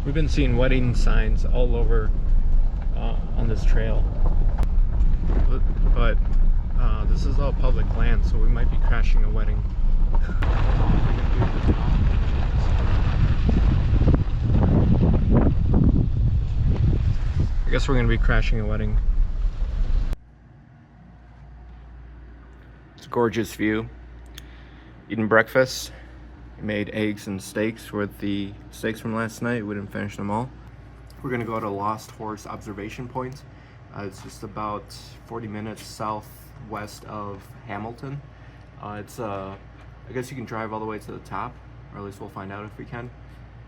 We've been seeing wedding signs all over on this trail, but this is all public land, so we might be crashing a wedding. I guess we're gonna be crashing a wedding. It's a gorgeous view. Eating breakfast. We made eggs and steaks with the steaks from last night. We didn't finish them all. We're gonna go to Lost Horse Observation Point. It's just about 40 minutes southwest of Hamilton. I guess you can drive all the way to the top, or at least we'll find out if we can.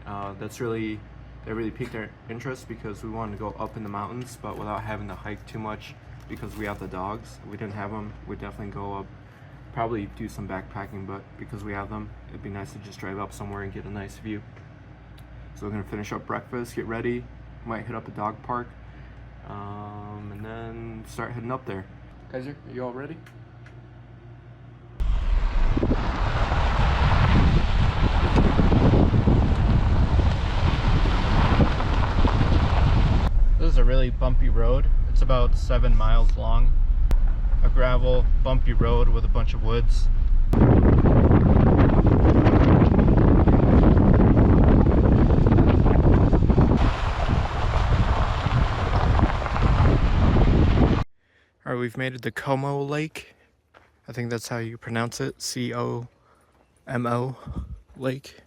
That really piqued our interest because we wanted to go up in the mountains, but without having to hike too much because we have the dogs. If we didn't have them, we'd definitely go up, probably do some backpacking, but because we have them, it'd be nice to just drive up somewhere and get a nice view. So we're gonna finish up breakfast, get ready, might hit up a dog park, and then start heading up there. Kaiser, are you all ready? This is a really bumpy road. It's about 7 miles long. A gravel, bumpy road with a bunch of woods. Alright, we've made it to Como Lake. I think that's how you pronounce it. C-O-M-O Lake.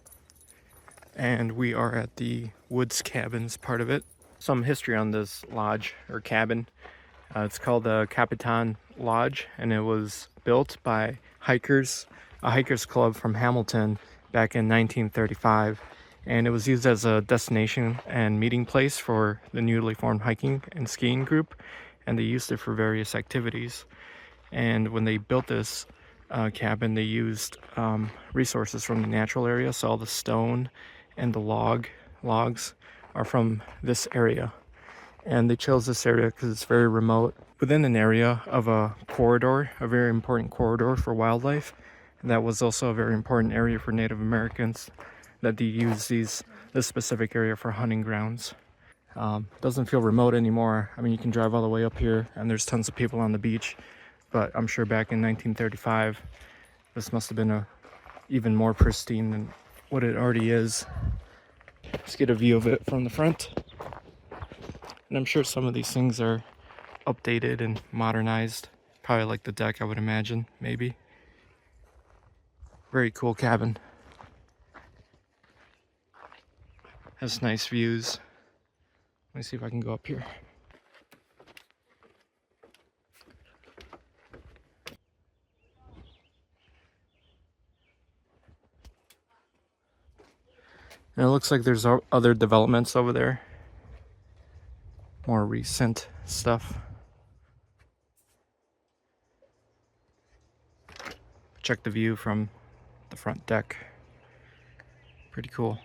And we are at the Woods Cabins part of it. Some history on this lodge or cabin. It's called the Capitan Lodge, and it was built by hikers, a hikers club from Hamilton back in 1935. And it was used as a destination and meeting place for the newly formed hiking and skiing group. And they used it for various activities. And when they built this cabin, they used resources from the natural area. So all the stone and the logs are from this area. And they chose this area because it's very remote within an area of a corridor, a very important corridor for wildlife. And that was also a very important area for Native Americans, that they use this specific area for hunting grounds. Doesn't feel remote anymore. I mean, you can drive all the way up here and there's tons of people on the beach, but I'm sure back in 1935 this must have been even more pristine than what it already is. Let's get a view of it from the front. And I'm sure some of these things are updated and modernized, probably like the deck, I would imagine, maybe. Very cool cabin. Has nice views. Let me see if I can go up here. And it looks like there's other developments over there. More recent stuff. Check the view from the front deck. Pretty cool.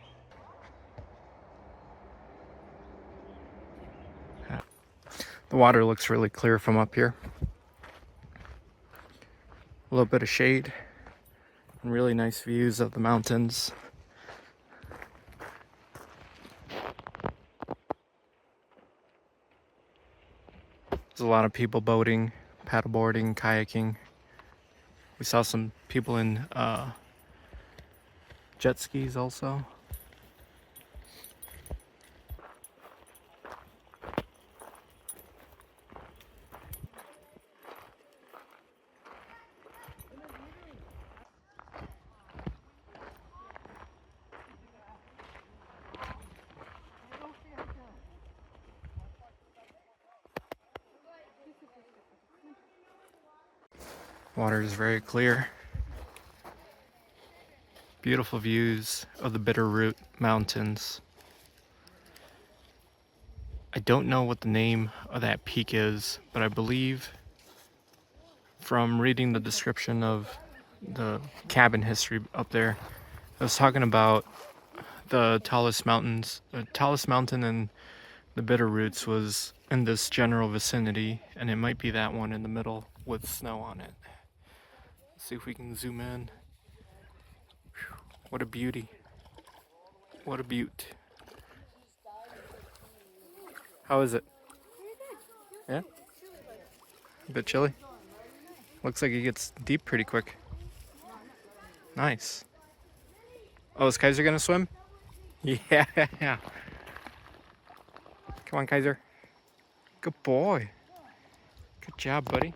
The water looks really clear from up here. A little bit of shade and really nice views of the mountains. There's a lot of people boating, paddleboarding, kayaking. We saw some people in jet skis also. Water is very clear. Beautiful views of the Bitterroot Mountains. I don't know what the name of that peak is, but I believe from reading the description of the cabin history up there, I was talking about the tallest mountains. The tallest mountain in the Bitterroots was in this general vicinity, and it might be that one in the middle with snow on it. Let's see if we can zoom in. Whew, what a beauty. What a beaut. How is it? Yeah? A bit chilly? Looks like it gets deep pretty quick. Nice. Oh, is Kaiser gonna swim? Yeah. Come on, Kaiser. Good boy. Good job, buddy.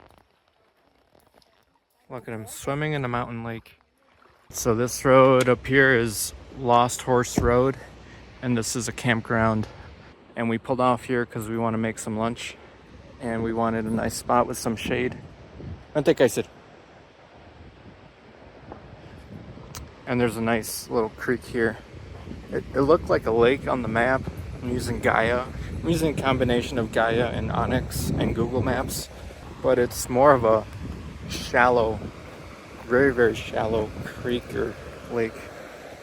Look at him swimming in a mountain lake. So this road up here is Lost Horse Road, and this is a campground. And we pulled off here because we want to make some lunch, and we wanted a nice spot with some shade. I think I said. And there's a nice little creek here. It looked like a lake on the map. I'm using Gaia. I'm using a combination of Gaia and Onyx and Google Maps, but it's more of a shallow, very, very shallow creek or lake.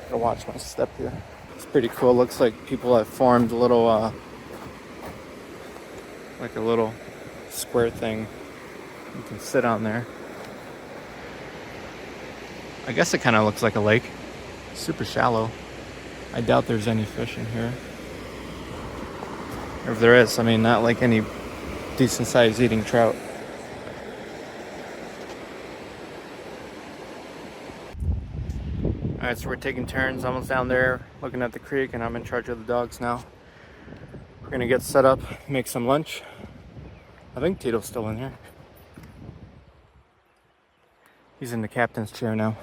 Gotta watch my step here. It's pretty cool. Looks like people have formed a little, like a little square thing. You can sit on there. I guess it kind of looks like a lake. Super shallow. I doubt there's any fish in here. Or if there is, I mean, not like any decent sized eating trout. Alright, so we're taking turns almost down there looking at the creek, and I'm in charge of the dogs now. We're gonna get set up, make some lunch. I think Tito's still in here. He's in the captain's chair now.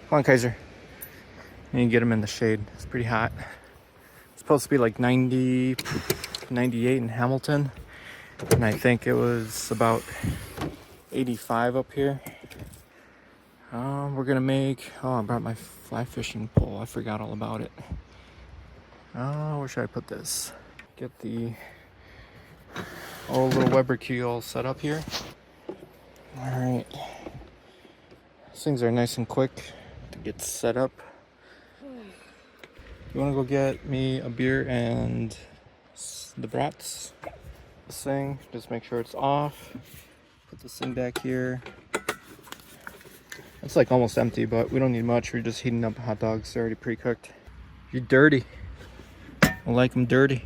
Come on, Kaiser. You can get him in the shade. It's pretty hot. It's supposed to be like 90, 98 in Hamilton. And I think it was about 85 up here. We're gonna make, I brought my fly fishing pole. I forgot all about it. Where should I put this? Get the old little Weber key all set up here. All right. These things are nice and quick to get set up. You want to go get me a beer and the brats? This thing, just make sure it's off. Put this thing back here. It's like almost empty, but we don't need much. We're just heating up hot dogs. They're already pre-cooked. You're dirty. I like them dirty.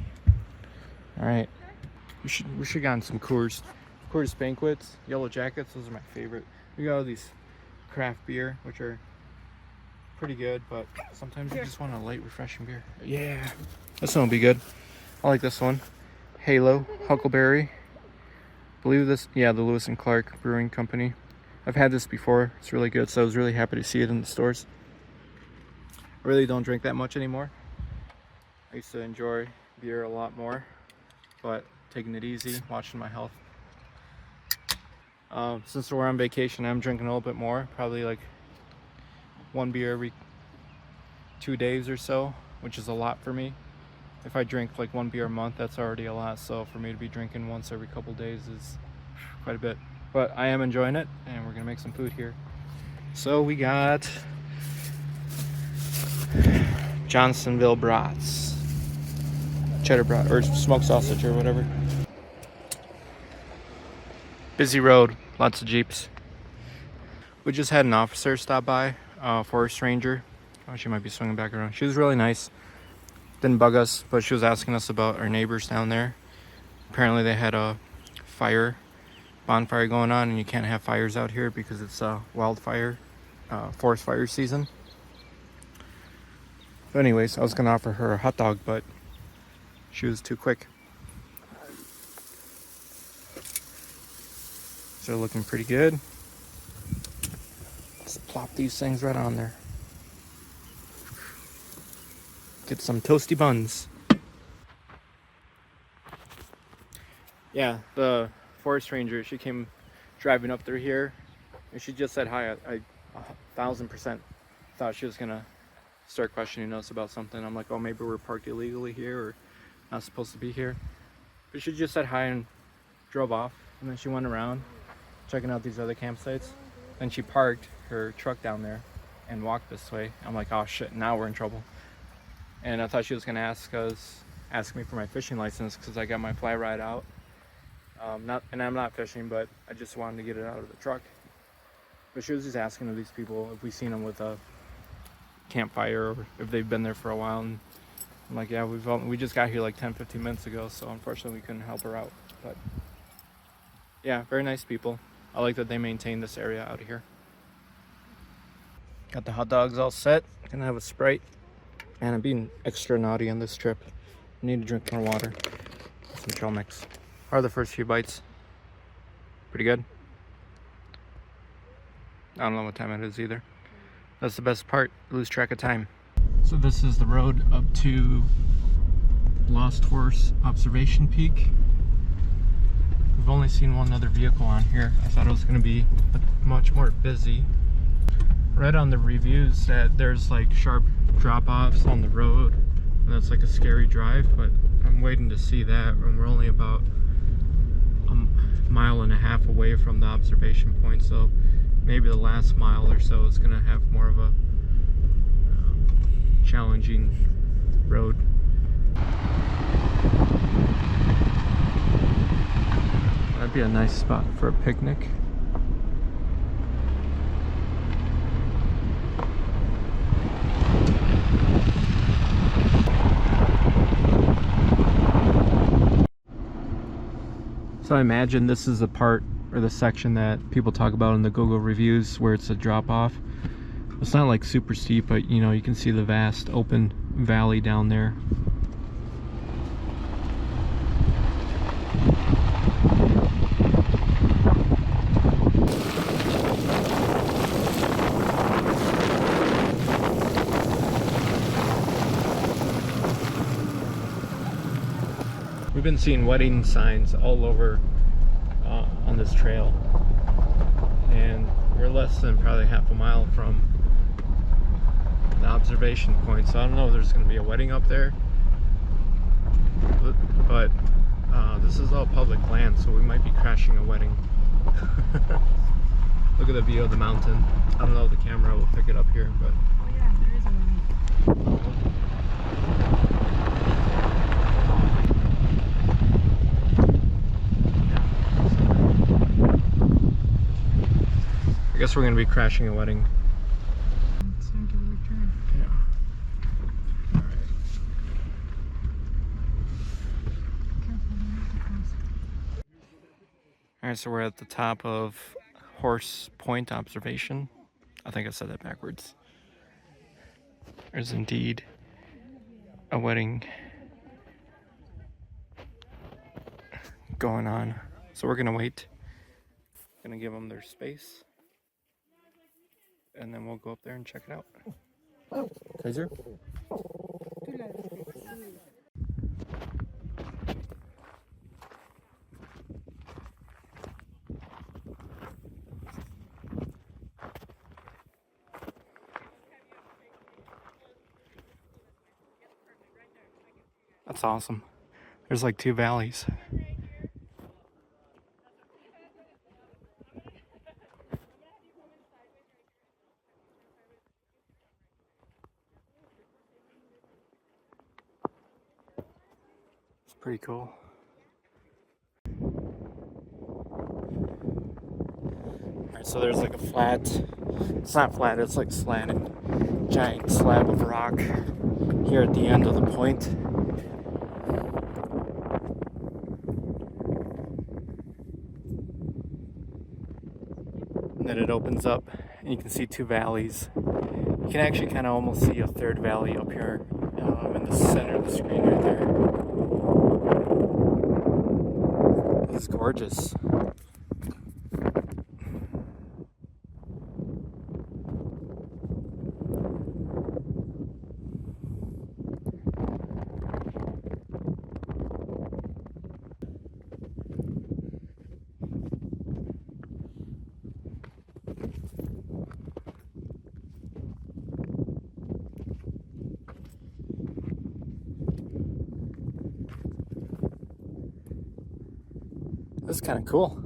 All right. We should gotten some Coors Banquets, Yellow Jackets. Those are my favorite. We got all these craft beer, which are pretty good, but sometimes you just want a light, refreshing beer. Yeah, this one will be good. I like this one. Halo, Huckleberry. Believe this, yeah, the Lewis and Clark Brewing Company. I've had this before. It's really good, so I was really happy to see it in the stores. I really don't drink that much anymore. I used to enjoy beer a lot more, but taking it easy, watching my health. Since we're on vacation, I'm drinking a little bit more, probably like one beer every 2 days or so, which is a lot for me. If I drink like one beer a month, that's already a lot, so for me to be drinking once every couple days is quite a bit. But I am enjoying it, and we're gonna make some food here. So we got Johnsonville brats, cheddar brat, or smoked sausage or whatever. Busy road, lots of Jeeps. We just had an officer stop by, forest ranger. Oh, she might be swinging back around. She was really nice. Didn't bug us, but she was asking us about our neighbors down there. Apparently they had a bonfire going on, and you can't have fires out here because it's wildfire, forest fire season. But anyways, I was gonna offer her a hot dog, but she was too quick. So they're looking pretty good. Just plop these things right on there. Get some toasty buns. Yeah, the forest ranger, she came driving up through here, and she just said hi. I 1,000% thought she was gonna start questioning us about something. I'm like, oh, maybe we're parked illegally here or not supposed to be here. But she just said hi and drove off, and then she went around checking out these other campsites. Then she parked her truck down there and walked this way. I'm like, oh shit, now we're in trouble. And I thought she was gonna ask me for my fishing license because I got my fly rod out. I'm not fishing, but I just wanted to get it out of the truck. But she was just asking of these people if we seen them with a campfire or if they've been there for a while. And I'm like, yeah, we just got here like 10-15 minutes ago, so unfortunately we couldn't help her out. But yeah, very nice people. I like that they maintain this area out here. Got the hot dogs all set. Gonna have a Sprite. Man, I'm being extra naughty on this trip. I need to drink more water. Some trail mix. How are the first few bites? Pretty good? I don't know what time it is either. That's the best part, lose track of time. So this is the road up to Lost Horse Observation Peak. We've only seen one other vehicle on here. I thought it was going to be much more busy. Read on the reviews that there's like sharp drop-offs on the road, and that's like a scary drive, but I'm waiting to see that, and we're only about a mile and a half away from the observation point, so maybe the last mile or so is going to have more of a challenging road. That'd be a nice spot for a picnic. So I imagine this is the part or the section that people talk about in the Google reviews where it's a drop off. It's not like super steep, but you know, you can see the vast open valley down there. We've been seeing wedding signs all over on this trail, and we're less than probably half a mile from the observation point, so I don't know if there's going to be a wedding up there, but this is all public land, so we might be crashing a wedding. Look at the view of the mountain. I don't know if the camera will pick it up here, but oh yeah, there is a wedding. I guess we're going to be crashing a wedding. It's time to return. Yeah. All right. All right, so we're at the top of Horse Point Observation. I think I said that backwards. There's indeed a wedding going on. So we're going to wait. Going to give them their space. And then we'll go up there and check it out. Kaiser? That's awesome. There's like 2 valleys. It's pretty cool. Alright, so there's like a flat, it's not flat, it's like slanted, giant slab of rock here at the end of the point. And then it opens up and you can see 2 valleys. You can actually kind of almost see a 3rd valley up here in the center of the screen right there. This is gorgeous. This is kind of cool.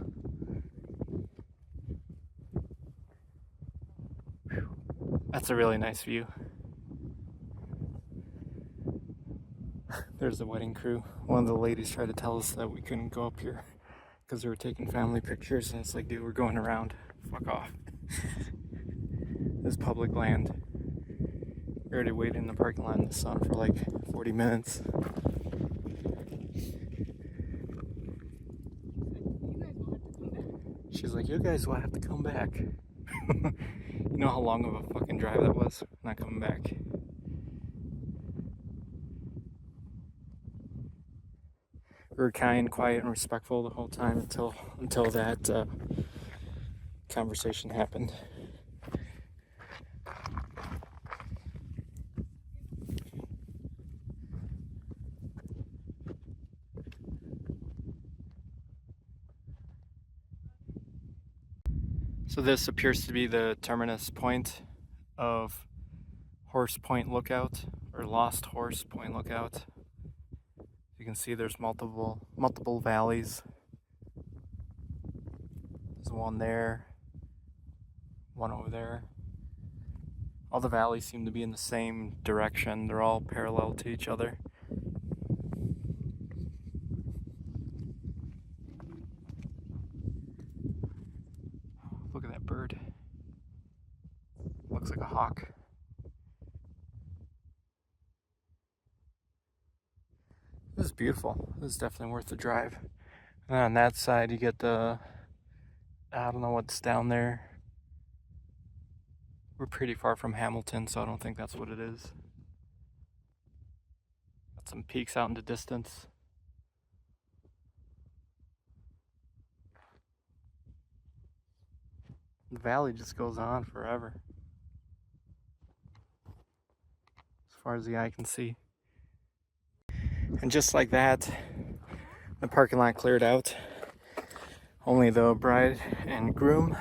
Whew. That's a really nice view. There's the wedding crew. One of the ladies tried to tell us that we couldn't go up here because they were taking family pictures, and it's like, dude, we're going around. Fuck off. This is public land. We already waited in the parking lot in the sun for like 40 minutes. She's like, you guys will have to come back. You know how long of a fucking drive that was? Not coming back. We were kind, quiet, and respectful the whole time until that conversation happened. So this appears to be the terminus point of Horse Point Lookout, or Lost Horse Point Lookout. You can see there's multiple valleys. There's one there, one over there. All the valleys seem to be in the same direction. They're all parallel to each other. Look at that bird. Looks like a hawk. This is beautiful. This is definitely worth the drive. And on that side you get I don't know what's down there. We're pretty far from Hamilton, so I don't think that's what it is. Got some peaks out in the distance. The valley just goes on forever, as far as the eye can see. And just like that, the parking lot cleared out. Only the bride and groom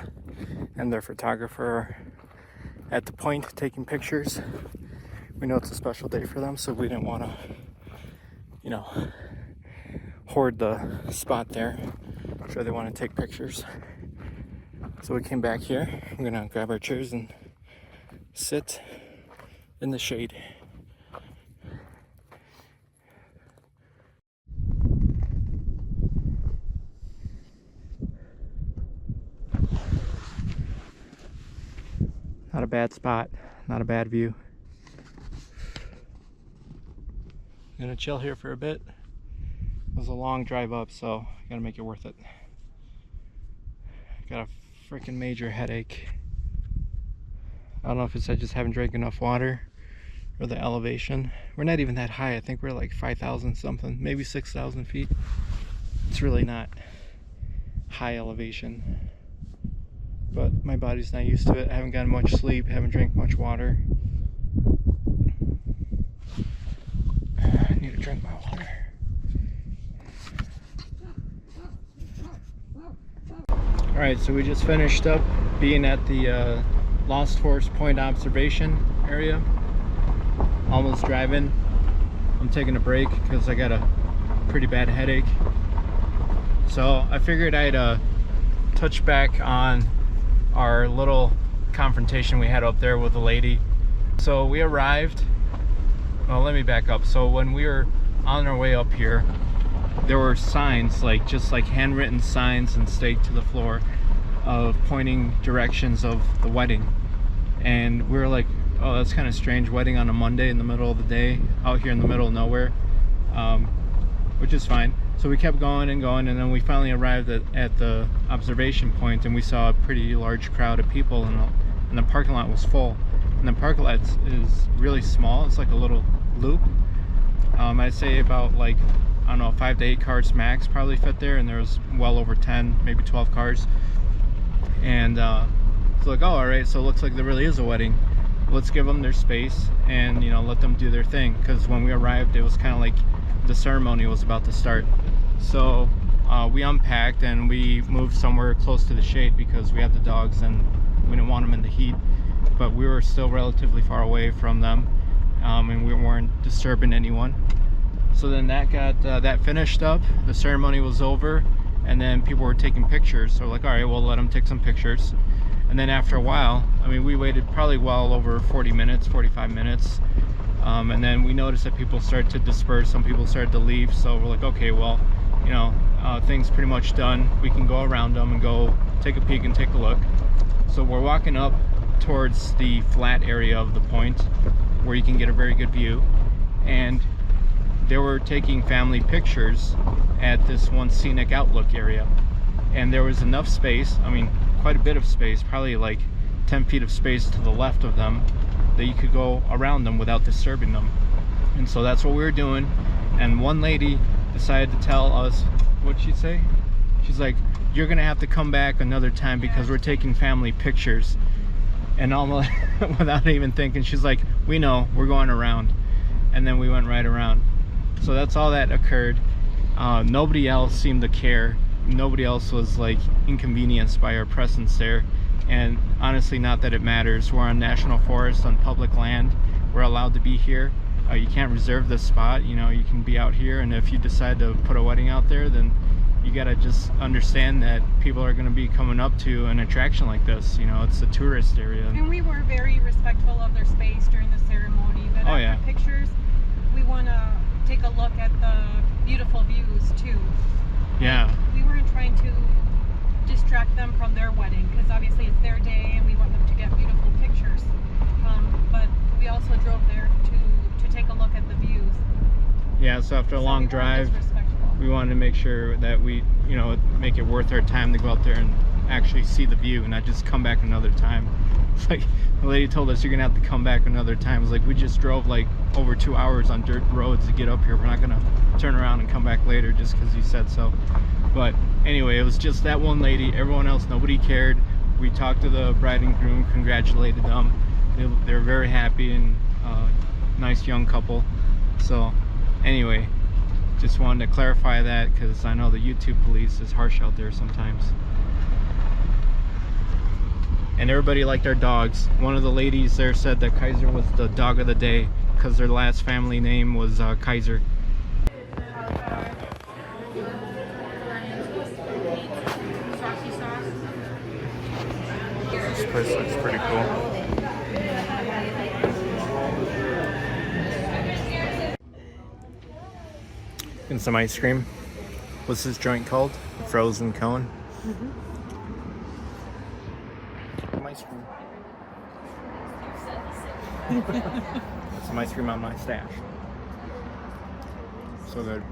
and their photographer are at the point taking pictures. We know it's a special day for them, so we didn't want to, hoard the spot there. I'm sure they want to take pictures. So we came back here. We're gonna grab our chairs and sit in the shade. Not a bad spot, not a bad view. I'm gonna chill here for a bit. It was a long drive up, so I gotta make it worth it. Got a freaking major headache. I don't know if it's I just haven't drank enough water or the elevation. We're not even that high. I think we're like 5,000 something, maybe 6,000 feet. It's really not high elevation, but my body's not used to it. I haven't gotten much sleep, haven't drank much water. I need to drink my water. Alright, so we just finished up being at the Lost Horse Point observation area. Almost driving. I'm taking a break because I got a pretty bad headache. So I figured I'd touch back on our little confrontation we had up there with the lady. So we arrived, well, let me back up. So when we were on our way up here, there were signs, just like handwritten signs and staked to the floor of pointing directions of the wedding. And we were like, oh, that's kind of strange, wedding on a Monday in the middle of the day out here in the middle of nowhere, which is fine. So we kept going and going, and then we finally arrived at the observation point, and we saw a pretty large crowd of people, and the parking lot was full. And the parking lot is really small. It's like a little loop. I'd say about I don't know, 5 to 8 cars max probably fit there, and there was well over 10, maybe 12 cars. And it's like, oh, all right, so it looks like there really is a wedding. Let's give them their space and let them do their thing, because when we arrived it was kind of like the ceremony was about to start. So we unpacked and we moved somewhere close to the shade because we had the dogs and we didn't want them in the heat, but we were still relatively far away from them, and we weren't disturbing anyone. So then that finished up, the ceremony was over, and then people were taking pictures. So we're like, all right, we'll let them take some pictures. And then after a while, we waited probably well over 40 minutes, 45 minutes. And then we noticed that people started to disperse, some people started to leave. So we're like, okay, well, things pretty much done. We can go around them and go take a peek and take a look. So we're walking up towards the flat area of the point where you can get a very good view. And they were taking family pictures at this one scenic outlook area, and there was enough space, I mean quite a bit of space, probably like 10 feet of space to the left of them, that you could go around them without disturbing them. And so that's what we were doing. And one lady decided to tell us, what'd she say? She's like, you're gonna have to come back another time because we're taking family pictures. And almost without even thinking, she's like, we know, we're going around. And then we went right around. So that's all that occurred. Nobody else seemed to care. Nobody else was like inconvenienced by our presence there. And honestly, not that it matters. We're on national forest, on public land. We're allowed to be here. You can't reserve this spot. You know, you can be out here, and if you decide to put a wedding out there, then you gotta just understand that people are gonna be coming up to an attraction like this. You know, it's a tourist area. And we were very respectful of their space during the ceremony. But Oh, after yeah. pictures, we want to take a look at the beautiful views too. Yeah. We weren't trying to distract them from their wedding because obviously it's their day and we want them to get beautiful pictures. But we also drove there to take a look at the views. Yeah, so after a So long we weren't drive, disrespectful. we wanted to make sure that we, you know, make it worth our time to go out there and actually see the view and not just come back another time. It's like the lady told us, you're gonna have to come back another time. It's like we just drove like over 2 hours on dirt roads to get up here. We're not gonna turn around and come back later just because you said so. But anyway, it was just that one lady. Everyone else, nobody cared. We talked to the bride and groom, congratulated them. They were very happy, and nice young couple. So anyway, just wanted to clarify that because I know the YouTube police is harsh out there sometimes. And everybody liked our dogs. One of the ladies there said that Kaiser was the dog of the day because their last family name was Kaiser. This place looks pretty cool. And some ice cream. What's this joint called? Frozen cone? Some ice cream. Got some ice cream on my stash. So good.